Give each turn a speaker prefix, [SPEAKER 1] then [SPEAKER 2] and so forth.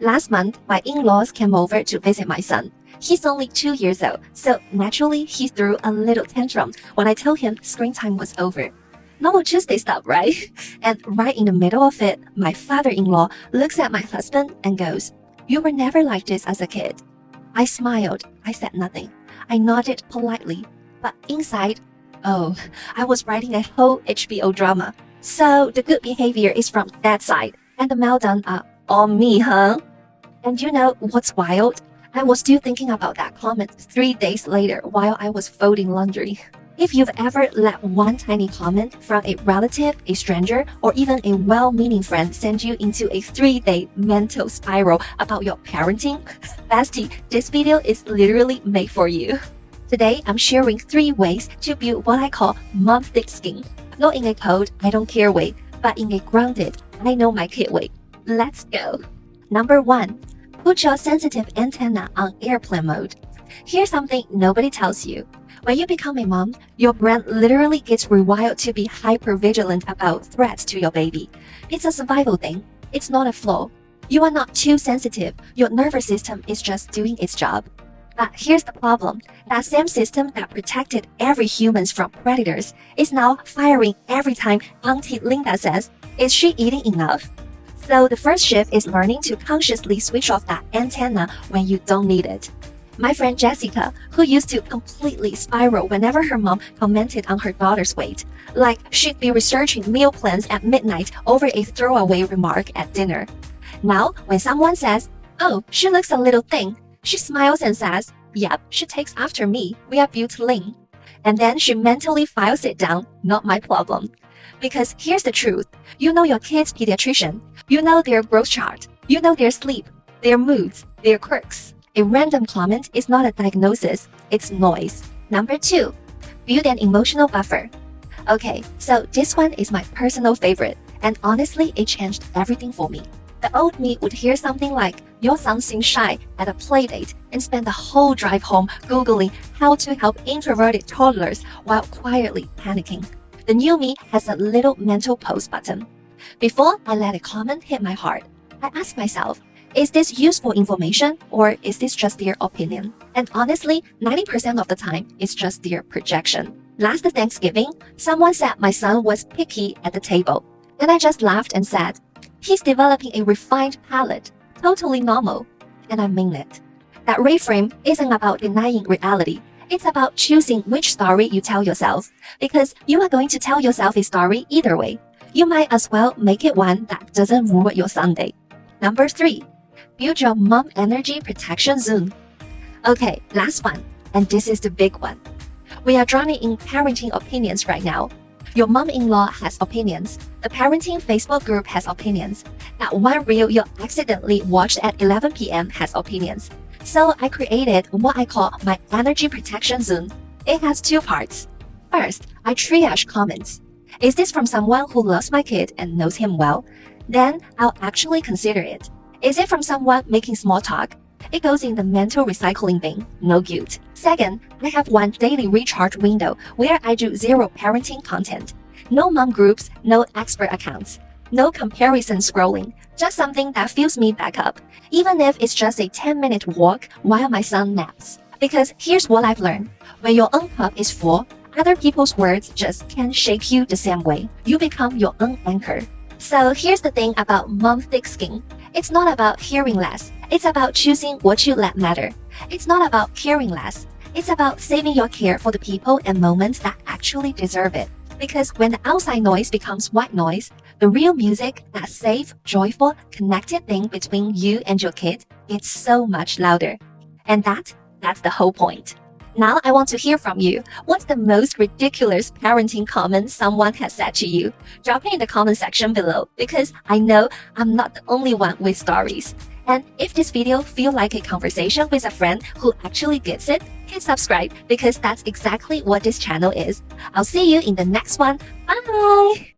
[SPEAKER 1] Last month, my in-laws came over to visit my son. He's only 2 years old, so naturally he threw a little tantrum when I told him screen time was over. Normal Tuesday stuff, right? And right in the middle of it, my father-in-law looks at my husband and goes, "You were never like this as a kid." I smiled. I said nothing. I nodded politely. But inside, oh, I was writing a whole HBO drama. So the good behavior is from that side, and the meltdown are all me, huh? And you know what's wild? I was still thinking about that comment 3 days later while I was folding laundry. If you've ever let one tiny comment from a relative, a stranger, or even a well-meaning friend send you into a 3-day mental spiral about your parenting, bestie, this video is literally made for you. Today, I'm sharing 3 ways to build what I call mom thick skin. Not in a cold, I don't care way, but in a grounded, I know my kid way. Let's go. Number 1. Put your sensitive antenna on airplane mode. Here's something nobody tells you. When you become a mom, your brain literally gets rewired to be hyper-vigilant about threats to your baby. It's a survival thing. It's not a flaw. You are not too sensitive. Your nervous system is just doing its job. But here's the problem. That same system that protected every human from predators is now firing every time Auntie Linda says, "Is she eating enough?" So the first shift is learning to consciously switch off that antenna when you don't need it. My friend Jessica, who used to completely spiral whenever her mom commented on her daughter's weight, like she'd be researching meal plans at midnight over a throwaway remark at dinner. Now, when someone says, "Oh, she looks a little thin," she smiles and says, "Yep, she takes after me. We are built lean." And then she mentally files it down, "Not my problem." Because here's the truth. You know your kid's pediatrician. You know their growth chart. You know their sleep, their moods, their quirks. A random comment is not a diagnosis, it's noise. Number 2, build an emotional buffer. Okay, so this one is my personal favorite, and honestly, it changed everything for me. The old me would hear something like, "Your son seems shy" at a playdate and spend the whole drive home Googling how to help introverted toddlers while quietly panicking. The new me has a little mental pause button. Before I let a comment hit my heart, I ask myself, is this useful information or is this just their opinion? And honestly, 90% of the time, it's just their projection. Last Thanksgiving, someone said my son was picky at the table. And I just laughed and said, "He's developing a refined palate. Totally normal." And I mean it. That reframe isn't about denying reality. It's about choosing which story you tell yourself. Because you are going to tell yourself a story either way. You might as well make it one that doesn't ruin your Sunday. Number 3. Build your mom energy protection zone. Okay, last one. And this is the big one. We are drowning in parenting opinions right now. Your mom-in-law has opinions. The parenting Facebook group has opinions. That one reel you accidentally watched at 11 p.m. has opinions. So I created what I call my energy protection zone. It has 2 parts. First, I triage comments. Is this from someone who loves my kid and knows him well? Then I'll actually consider it. Is it from someone making small talk? It goes in the mental recycling bin, no guilt. Second, I have one daily recharge window where I do 0 parenting content. No mom groups, no expert accounts. No comparison scrolling, just something that fills me back up, even if it's just a 10-minute walk while my son naps. Because here's what I've learned. When your own cup is full, other people's words just can't shake you the same way. You become your own anchor. So here's the thing about mom thick skin. It's not about hearing less. It's about choosing what you let matter. It's not about caring less. It's about saving your care for the people and moments that actually deserve it. Because when the outside noise becomes white noise, the real music, that safe, joyful, connected thing between you and your kid, it's so much louder. And that's the whole point. Now I want to hear from you. What's the most ridiculous parenting comment someone has said to you? Drop it in the comment section below because I know I'm not the only one with stories. And if this video feels like a conversation with a friend who actually gets it, hit subscribe because that's exactly what this channel is. I'll see you in the next one. Bye!